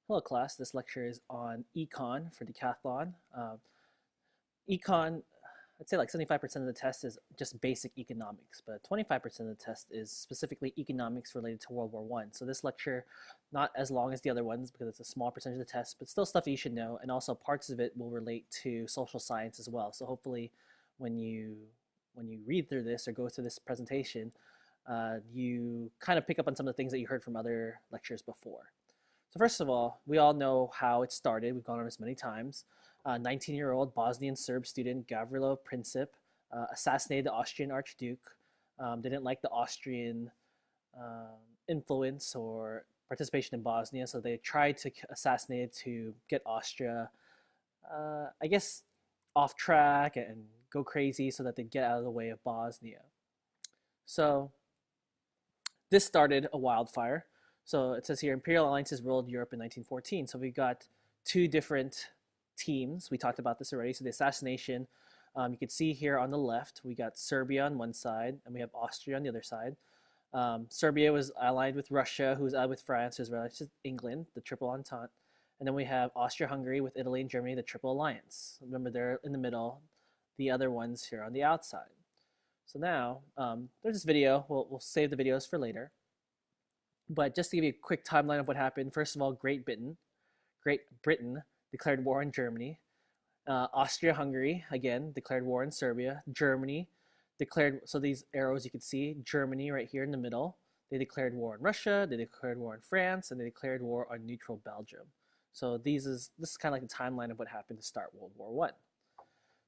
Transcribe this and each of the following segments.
Hello class, this lecture is on econ for decathlon. Econ, I'd say like 75% of the test is just basic economics, but 25% of the test is specifically economics related to World War One. So this lecture, not as long as the other ones because it's a small percentage of the test, but still stuff that you should know, and also parts of it will relate to social science as well. So hopefully when you read through this or go through this presentation, you kind of pick up on some of the things that you heard from other lectures before. So first of all, we all know how it started. We've gone over this many times. 19-year-old Bosnian Serb student Gavrilo Princip assassinated the Austrian Archduke. Didn't like the Austrian influence or participation in Bosnia, so they tried to assassinate it to get Austria, I guess, off track and go crazy so that they'd get out of the way of Bosnia. So this started a wildfire. So it says here, Imperial Alliances ruled Europe in 1914. So we got two different teams. We talked about this already. So the assassination, you can see here on the left, we got Serbia on one side, and we have Austria on the other side. Serbia was allied with Russia, who was allied with France, who was allied with England, the Triple Entente. And then we have Austria-Hungary with Italy and Germany, the Triple Alliance. Remember, they're in the middle, the other ones here on the outside. So now, there's this video. We'll save the videos for later. But just to give you a quick timeline of what happened, first of all, Great Britain declared war on Germany. Austria-Hungary, again, declared war on Serbia. Germany declared, so these arrows you can see, Germany right here in the middle. They declared war on Russia, they declared war on France, and they declared war on neutral Belgium. So this is kind of like the timeline of what happened to start World War One.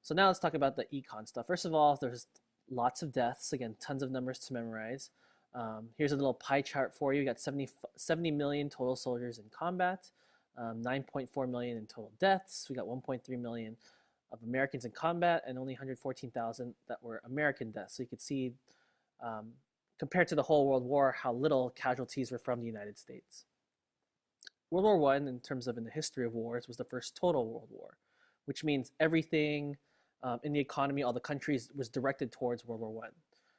So now let's talk about the econ stuff. First of all, there's lots of deaths. Again, tons of numbers to memorize. Here's a little pie chart for you. You got 70 million total soldiers in combat, 9.4 million in total deaths. We got 1.3 million of Americans in combat, and only 114,000 that were American deaths. So you could see, compared to the whole World War, how little casualties were from the United States. World War One, in terms of in the history of wars, was the first total world war, which means everything in the economy, all the countries, was directed towards World War One.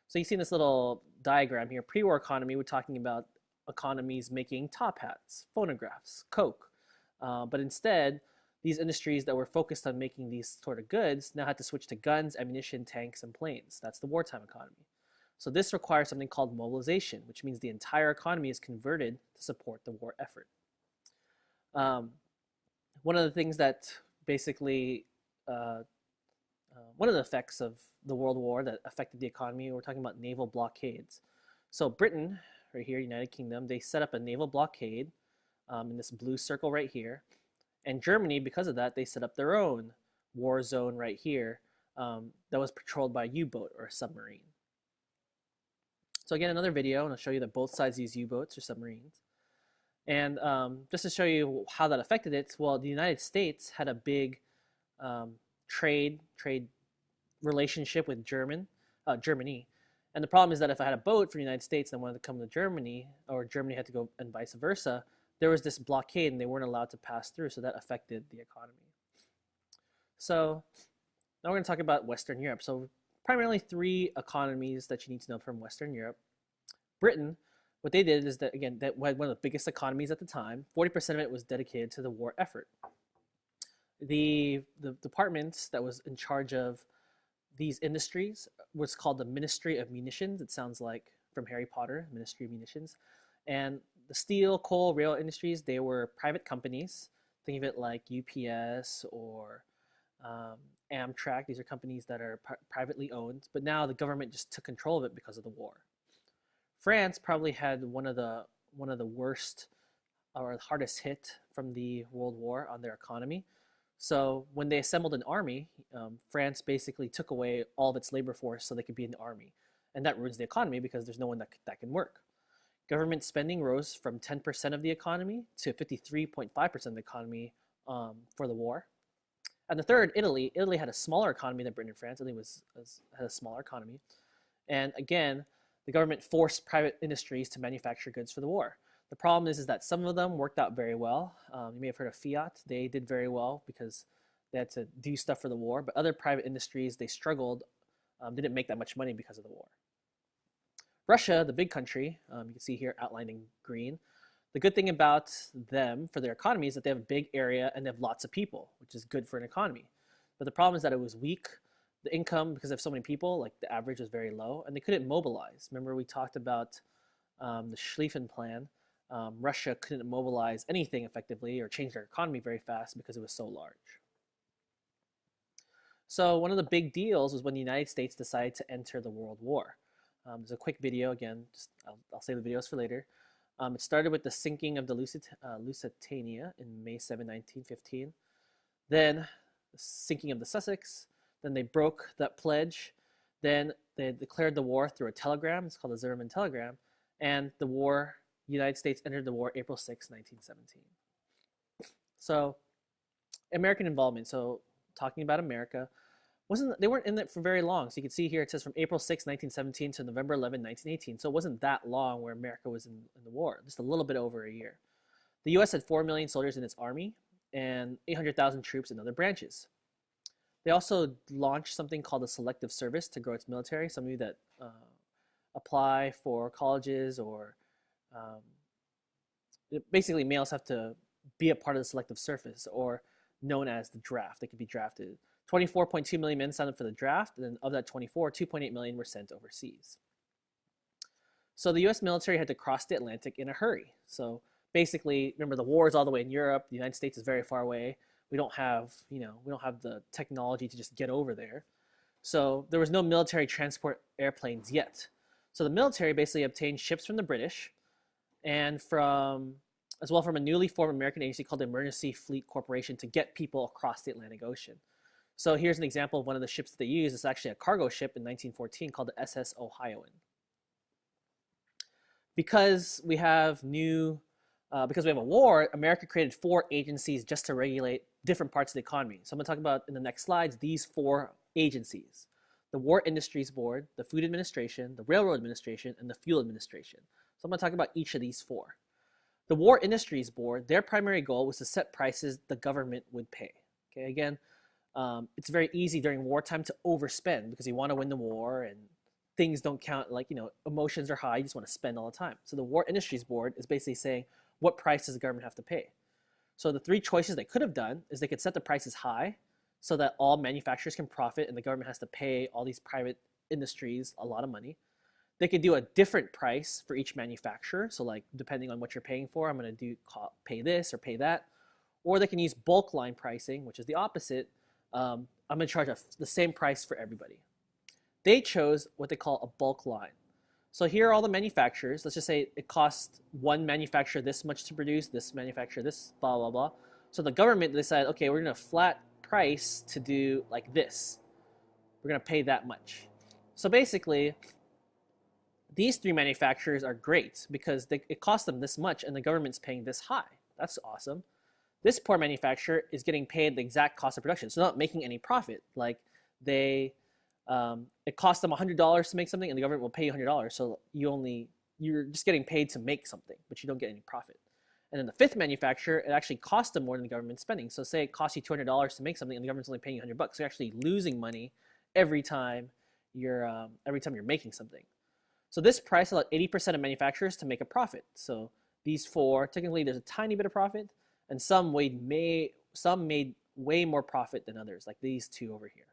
So you see in this little diagram here, pre-war economy, we're talking about economies making top hats, phonographs, Coke. But instead, these industries that were focused on making these sort of goods now had to switch to guns, ammunition, tanks, and planes. That's the wartime economy. So this requires something called mobilization, which means the entire economy is converted to support the war effort. One of the things that basically one of the effects of the World War that affected the economy, we're talking about naval blockades. So Britain, right here, United Kingdom, they set up a naval blockade in this blue circle right here. And Germany, because of that, they set up their own war zone right here that was patrolled by a U-boat or a submarine. So again, another video, and I'll show you that both sides use U-boats or submarines. And just to show you how that affected it, well, the United States had a big trade relationship with Germany. And the problem is that if I had a boat from the United States and I wanted to come to Germany, or Germany had to go and vice versa, there was this blockade and they weren't allowed to pass through, so that affected the economy. So now we're going to talk about Western Europe. So primarily three economies that you need to know from Western Europe. Britain, what they did is that, again, that had one of the biggest economies at the time. 40% of it was dedicated to the war effort. The department that was in charge of these industries was called the Ministry of Munitions. It sounds like from Harry Potter, Ministry of Munitions. And the steel, coal, rail industries, they were private companies. Think of it like UPS or Amtrak. These are companies that are privately owned, but now the government just took control of it because of the war. France probably had one of the worst or hardest hit from the World War on their economy. So when they assembled an army, France basically took away all of its labor force so they could be in the army. And that ruins the economy because there's no one that can work. Government spending rose from 10% of the economy to 53.5% of the economy for the war. And the third, Italy. Italy had a smaller economy than Britain and France. Italy had a smaller economy. And again, the government forced private industries to manufacture goods for the war. The problem is that some of them worked out very well. You may have heard of Fiat. They did very well because they had to do stuff for the war. But other private industries, they struggled, didn't make that much money because of the war. Russia, the big country, you can see here outlined in green, The good thing about them for their economy is that they have a big area and they have lots of people, which is good for an economy. But the problem is that it was weak. The income, because they have so many people, like the average was very low, and they couldn't mobilize. Remember we talked about the Schlieffen Plan. Russia couldn't mobilize anything effectively or change their economy very fast because it was so large. So one of the big deals was when the United States decided to enter the World War. There's a quick video, again, I'll save the videos for later. It started with the sinking of the Lusitania in May 7, 1915. Then the sinking of the Sussex. Then they broke that pledge. Then they declared the war through a telegram. It's called the Zimmermann Telegram. And the United States entered the war April 6, 1917. So American involvement. So talking about America, they weren't in it for very long. So you can see here it says from April 6, 1917 to November 11, 1918. So it wasn't that long where America was in the war, just a little bit over a year. The U.S. had 4 million soldiers in its army and 800,000 troops in other branches. They also launched something called the Selective Service to grow its military. Some of you that apply for colleges or basically males have to be a part of the Selective Service, or known as the draft. They could be drafted. 24.2 million men signed up for the draft, and then of that 24, 2.8 million were sent overseas. So the U.S. military had to cross the Atlantic in a hurry. So basically, remember the war is all the way in Europe. The United States is very far away. We don't have the technology to just get over there. So there was no military transport airplanes yet. So the military basically obtained ships from the British and as well from a newly formed American agency called the Emergency Fleet Corporation to get people across the Atlantic Ocean. So here's an example of one of the ships that they used. It's actually a cargo ship in 1914 called the SS Ohioan. Because we have a war, America created 4 agencies just to regulate different parts of the economy. So I'm going to talk about in the next slides these 4 agencies: the War Industries Board, the Food Administration, the Railroad Administration, and the Fuel Administration. So I'm going to talk about each of these 4. The War Industries Board, their primary goal was to set prices the government would pay. Okay, again, it's very easy during wartime to overspend because you want to win the war and things don't count, like, emotions are high, you just want to spend all the time. So the War Industries Board is basically saying, what price does the government have to pay? So the 3 choices they could have done is they could set the prices high so that all manufacturers can profit and the government has to pay all these private industries a lot of money. They could do a different price for each manufacturer. So like depending on what you're paying for, I'm going to pay this or pay that. Or they can use bulk line pricing, which is the opposite. I'm going to charge the same price for everybody. They chose what they call a bulk line. So here are all the manufacturers. Let's just say it costs one manufacturer this much to produce, this manufacturer this, blah, blah, blah. So the government decided, okay, we're going to flat price to do like this. We're going to pay that much. So basically, these 3 manufacturers are great because it costs them this much and the government's paying this high. That's awesome. This poor manufacturer is getting paid the exact cost of production, so not making any profit. Like it costs them $100 to make something, and the government will pay you $100. So you're just getting paid to make something, but you don't get any profit. And then the 5th manufacturer, it actually costs them more than the government's spending. So say it costs you $200 to make something, and the government's only paying you $100. So you're actually losing money every time you're making something. So this price allowed 80% of manufacturers to make a profit. So these 4, technically, there's a tiny bit of profit, and some made way more profit than others, like these 2 over here.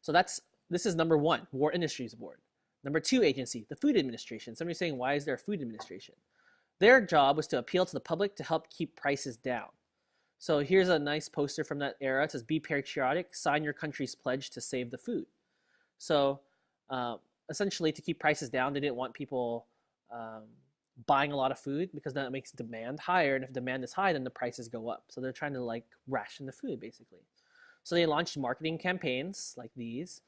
So this is number 1, War Industries Board. Number 2 agency, the Food Administration. Somebody's saying, why is there a Food Administration? Their job was to appeal to the public to help keep prices down. So here's a nice poster from that era. It says, be patriotic, sign your country's pledge to save the food. So essentially to keep prices down, they didn't want people buying a lot of food because then it makes demand higher. And if demand is high, then the prices go up. So they're trying to like ration the food basically. So they launched marketing campaigns like these,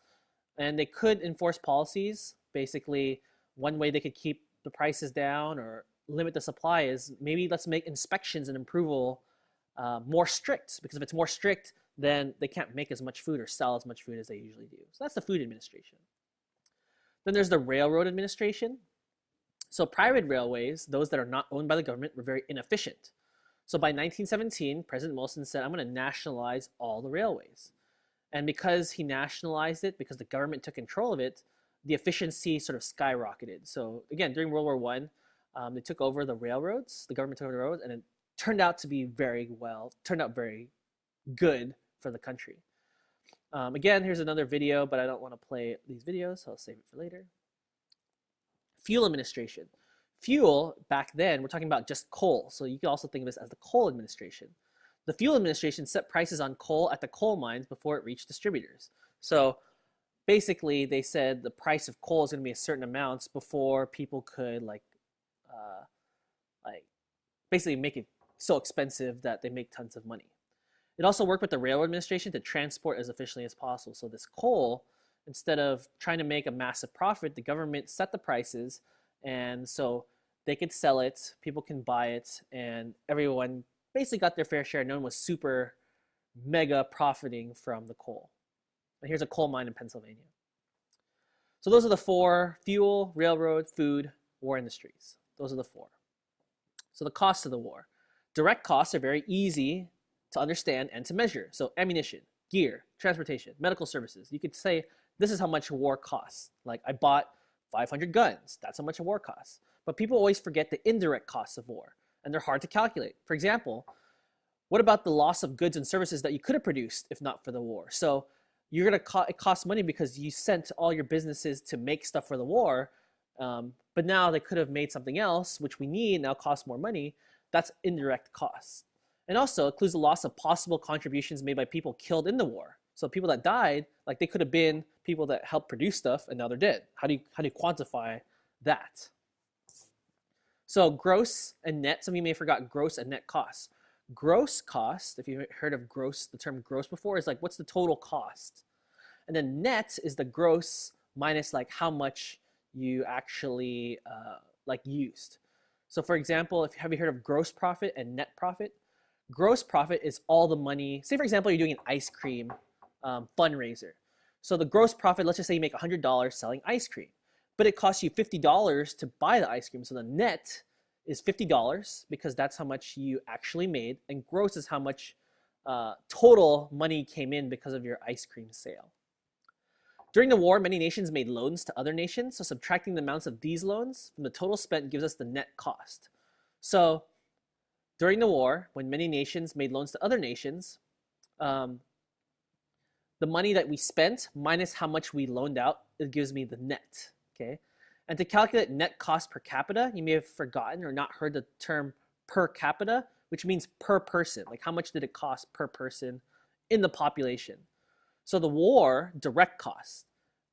and they could enforce policies. Basically, one way they could keep the prices down or limit the supply is maybe let's make inspections and approval more strict, because if it's more strict, then they can't make as much food or sell as much food as they usually do. So that's the Food Administration. Then there's the Railroad Administration. So private railways, those that are not owned by the government, were very inefficient. So by 1917, President Wilson said, I'm going to nationalize all the railways. And because he nationalized it, because the government took control of it, the efficiency sort of skyrocketed. So again, during World War I, They took over the railroads. The government took over the railroads, and it turned out very good for the country. Again, here's another video, but I don't want to play these videos, so I'll save it for later. Fuel administration. Fuel, back then, we're talking about just coal, so you can also think of this as the coal administration. The fuel administration set prices on coal at the coal mines before it reached distributors. So basically, they said the price of coal is going to be a certain amounts before people could basically make it so expensive that they make tons of money. It also worked with the railroad administration to transport as efficiently as possible. So this coal, instead of trying to make a massive profit, the government set the prices, and so they could sell it, people can buy it, and everyone basically got their fair share. No one was super mega profiting from the coal. And here's a coal mine in Pennsylvania. So those are the four: fuel, railroad, food, war industries. Those are the four. So the costs of the war. Direct costs are very easy to understand and to measure. So ammunition, gear, transportation, medical services. You could say this is how much war costs. Like I bought 500 guns. That's how much a war costs. But people always forget the indirect costs of war, and they're hard to calculate. For example, what about the loss of goods and services that you could have produced if not for the war? So it costs money because you sent all your businesses to make stuff for the war, but now they could have made something else, which we need, now costs more money. That's indirect costs. And also includes the loss of possible contributions made by people killed in the war. So people that died, like they could have been people that helped produce stuff, and now they're dead. How do you quantify that? So gross and net, some of you may have forgotten gross and net costs. Gross cost, if you've heard of the term gross before, is like what's the total cost? And then net is the gross minus like how much you actually used. So for example, have you heard of gross profit and net profit? Gross profit is all the money. Say for example, you're doing an ice cream fundraiser. So the gross profit, let's just say you make $100 selling ice cream, but it costs you $50 to buy the ice cream. So the net is $50 because that's how much you actually made, and gross is how much total money came in because of your ice cream sale. During the war, many nations made loans to other nations, so subtracting the amounts of these loans from the total spent gives us the net cost. So during the war, when many nations made loans to other nations, the money that we spent minus how much we loaned out, it gives me the net, okay? And to calculate net cost per capita, you may have forgotten or not heard the term per capita, which means per person. Like how much did it cost per person in the population? So the war, direct costs,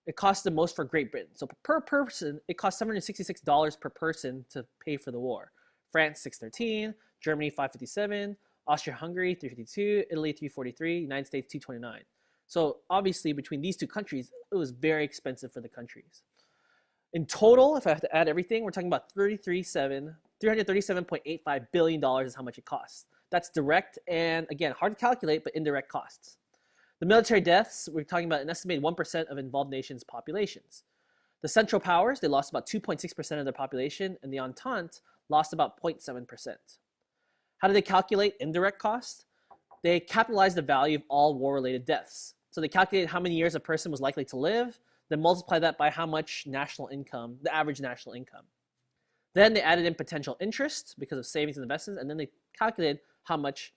it costs the most for Great Britain. So per person, it costs $766 per person to pay for the war. France, $613, Germany, $557, Austria-Hungary, $352, Italy, $343, United States, $229. So obviously between these two countries, it was very expensive for the countries. In total, if I have to add everything, we're talking about $337.85 billion is how much it costs. That's direct and, again, hard to calculate, but indirect costs. The military deaths, we're talking about an estimated 1% of involved nations' populations. The Central Powers, they lost about 2.6% of their population, and the Entente lost about 0.7%. How do they calculate indirect costs? They capitalized the value of all war-related deaths. So they calculated how many years a person was likely to live, then multiply that by how much national income, the average national income. Then they added in potential interest because of savings and investments, and then they calculated how much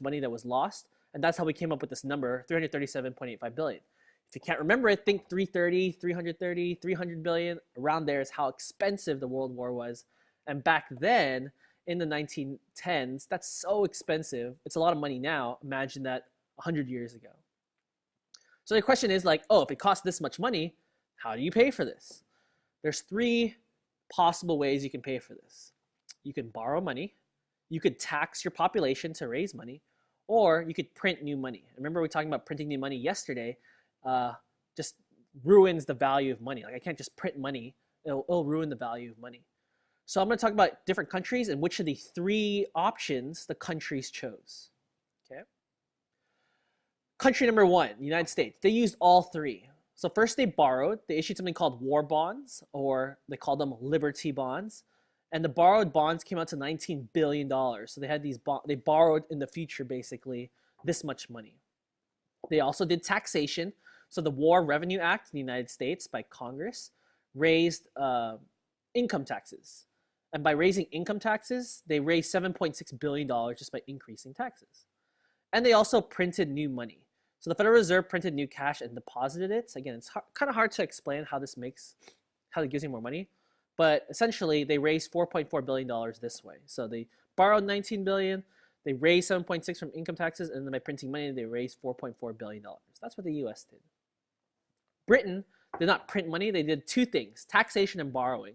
money that was lost, and that's how we came up with this number, $337.85 billion. If you can't remember it, think 330, 330, 300 billion. Around there is how expensive the World War was. And back then, in the 1910s, that's so expensive. It's a lot of money now. Imagine that 100 years ago. So the question is like, oh, if it costs this much money, how do you pay for this? There's three possible ways you can pay for this. You can borrow money, you could tax your population to raise money, or you could print new money. Remember we were talking about printing new money yesterday, just ruins the value of money. Like I can't just print money, it'll ruin the value of money. So I'm going to talk about different countries and which of the three options the countries chose. Okay. Country number one, the United States. They used all three. So first they borrowed. They issued something called war bonds, or they called them Liberty bonds. And the borrowed bonds came out to $19 billion. So they had they borrowed in the future basically this much money. They also did taxation. So the War Revenue Act in the United States by Congress raised income taxes. And by raising income taxes, they raised $7.6 billion just by increasing taxes. And they also printed new money. So the Federal Reserve printed new cash and deposited it. Again, it's kind of hard to explain how it gives you more money. But essentially, they raised $4.4 billion this way. So they borrowed $19 billion, they raised 7.6 from income taxes, and then by printing money, they raised $4.4 billion. That's what the US did. Britain did not print money. They did two things, taxation and borrowing.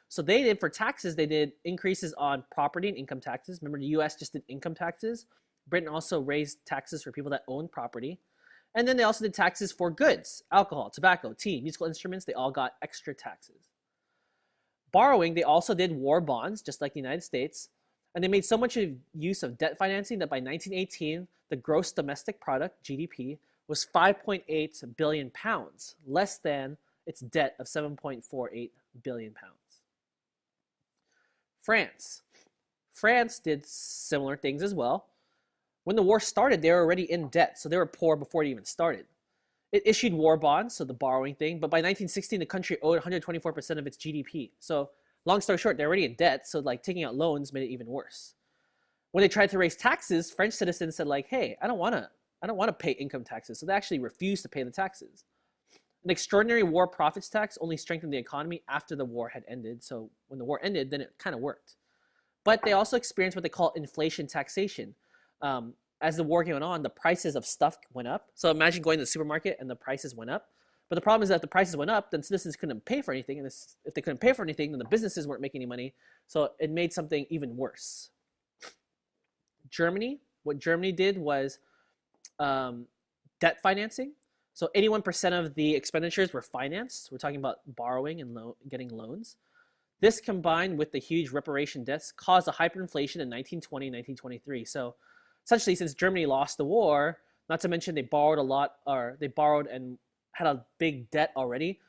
So they did, for taxes, they did increases on property and income taxes. Remember, the US just did income taxes. Britain also raised taxes for people that own property. And then they also did taxes for goods, alcohol, tobacco, tea, musical instruments. They all got extra taxes. Borrowing, they also did war bonds, just like the United States. And they made so much use of debt financing that by 1918, the gross domestic product, GDP, was 5.8 billion pounds, less than its debt of 7.48 billion pounds. France did similar things as well. When the war started, they were already in debt, so they were poor before it even started. It issued war bonds, so the borrowing thing, but by 1916, the country owed 124% of its GDP. So long story short, they're already in debt, so like taking out loans made it even worse. When they tried to raise taxes, French citizens said like, hey, I don't want to pay income taxes, so they actually refused to pay the taxes. An extraordinary war profits tax only strengthened the economy after the war had ended, so when the war ended, then it kind of worked. But they also experienced what they call inflation taxation. As the war went on, the prices of stuff went up. So imagine going to the supermarket and the prices went up. But the problem is that if the prices went up, then citizens couldn't pay for anything. And if they couldn't pay for anything, then the businesses weren't making any money. So it made something even worse. What Germany did was debt financing. So 81% of the expenditures were financed. We're talking about borrowing and getting loans. This combined with the huge reparation debts caused a hyperinflation in 1920 and 1923. So essentially, since Germany lost the war, not to mention they borrowed and had a big debt already,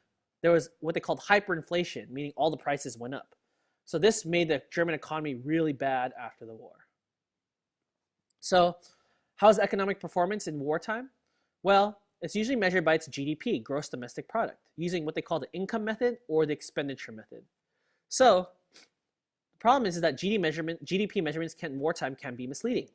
there was what they called hyperinflation, meaning all the prices went up. So this made the German economy really bad after the war. So how's economic performance in wartime? Well, it's usually measured by its GDP, gross domestic product, using what they call the income method or the expenditure method. So the problem is that GDP measurements in wartime can be misleading.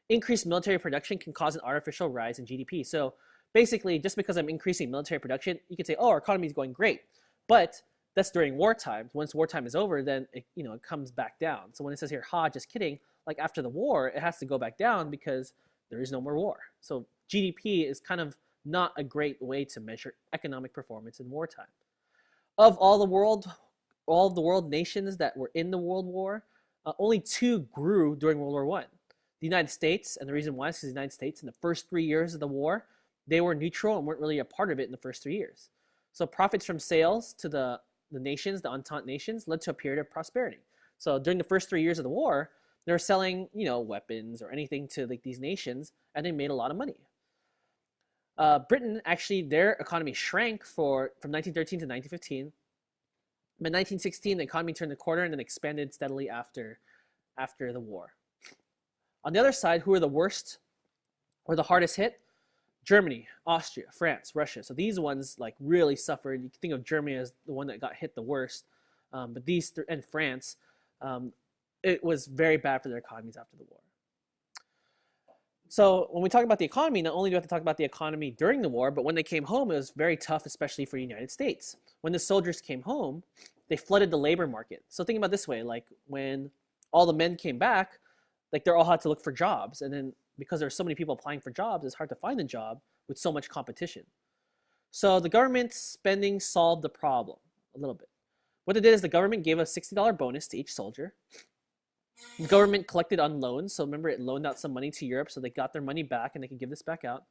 Increased military production can cause an artificial rise in GDP. So basically, just because I'm increasing military production, you could say, oh, our economy is going great. But that's during wartime. Once wartime is over, then it comes back down. So when it says here, just kidding, like after the war, it has to go back down because there is no more war. So GDP is kind of not a great way to measure economic performance in wartime. Of all the world nations that were in the World War, only 2 grew during World War I. The United States, and the reason why is because the United States in the first 3 years of the war, they were neutral and weren't really a part of it in the first 3 years. So profits from sales to the nations, the Entente nations, led to a period of prosperity. So during the first 3 years of the war, they were selling, weapons or anything to these nations, and they made a lot of money. Britain, actually, their economy shrank from 1913 to 1915. By 1916, the economy turned the corner and then expanded steadily after the war. On the other side, who are the worst or the hardest hit? Germany, Austria, France, Russia. So these ones really suffered. You can think of Germany as the one that got hit the worst, but these and France, it was very bad for their economies after the war. So when we talk about the economy, not only do we have to talk about the economy during the war, but when they came home, it was very tough, especially for the United States. When the soldiers came home, they flooded the labor market. So think about it this way, when all the men came back, they all had to look for jobs. And then because there are so many people applying for jobs, it's hard to find a job with so much competition. So the government spending solved the problem a little bit. What they did is the government gave a $60 bonus to each soldier. The government collected on loans. So remember, it loaned out some money to Europe, so they got their money back and they could give this back out.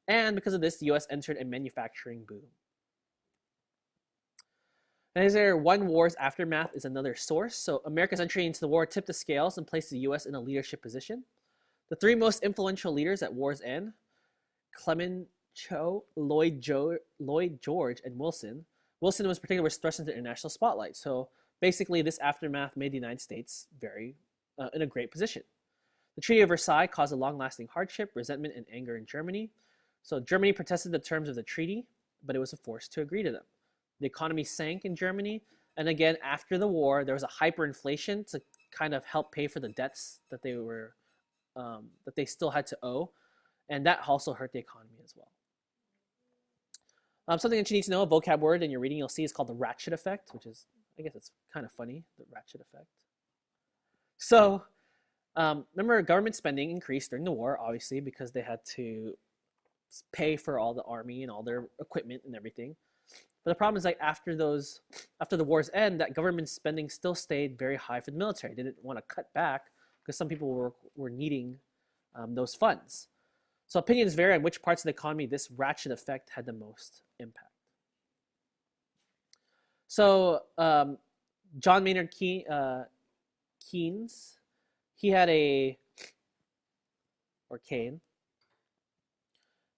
And because of this, the US entered a manufacturing boom. And is there one war's aftermath is another source. So America's entry into the war tipped the scales and placed the US in a leadership position. The 3 most influential leaders at war's end, Clemenceau, Lloyd George, and Wilson. Wilson was particularly thrust into the international spotlight. So basically, this aftermath made the United States in a great position. The Treaty of Versailles caused a long-lasting hardship, resentment, and anger in Germany. So Germany protested the terms of the treaty, but it was forced to agree to them. The economy sank in Germany, And again, after the war, there was a hyperinflation to kind of help pay for the debts that they still had to owe, and that also hurt the economy as well. Something that you need to know, a vocab word in your reading you'll see is called the ratchet effect, which is, I guess it's kind of funny, the ratchet effect. So remember, government spending increased during the war, obviously, because they had to pay for all the army and all their equipment and everything. But the problem is, like, after the war's end, that government spending still stayed very high for the military. They didn't want to cut back because some people were needing those funds. So opinions vary on which parts of the economy this ratchet effect had the most impact. So John Maynard Keynes, Kane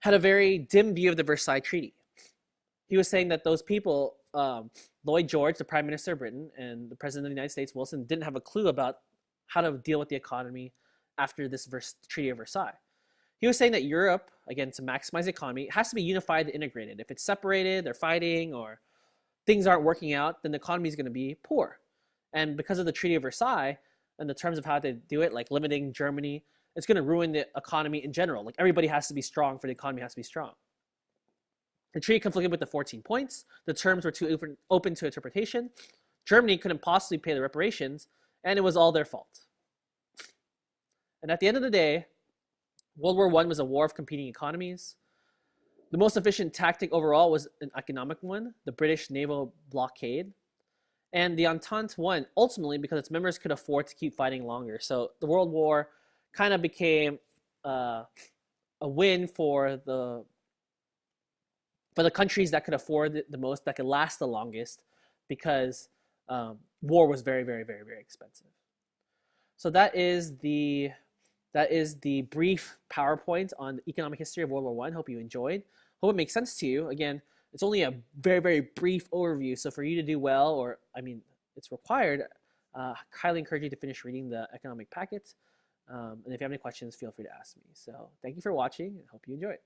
had a very dim view of the Versailles Treaty. He was saying that those people, Lloyd George, the Prime Minister of Britain, and the President of the United States, Wilson, didn't have a clue about how to deal with the economy after this Treaty of Versailles. He was saying that Europe, again, to maximize the economy, it has to be unified and integrated. If it's separated, they're fighting, or things aren't working out, then the economy is going to be poor. And because of the Treaty of Versailles and the terms of how they do it, like limiting Germany, it's going to ruin the economy in general. Like, everybody has to be strong for the economy has to be strong. The treaty conflicted with the 14 points. The terms were too open to interpretation. Germany couldn't possibly pay the reparations, and it was all their fault. And at the end of the day, World War I was a war of competing economies. The most efficient tactic overall was an economic one, the British naval blockade. And the Entente won, ultimately, because its members could afford to keep fighting longer. So the World War kind of became a win for the countries that could afford the most, that could last the longest, because war was very, very, very, very expensive. So that is the brief PowerPoint on the economic history of World War I. Hope you enjoyed. Hope it makes sense to you. Again, it's only a very, very brief overview. So for you to do well, or I mean, it's required, highly encourage you to finish reading the economic packet. And if you have any questions, feel free to ask me. So thank you for watching, and hope you enjoy it.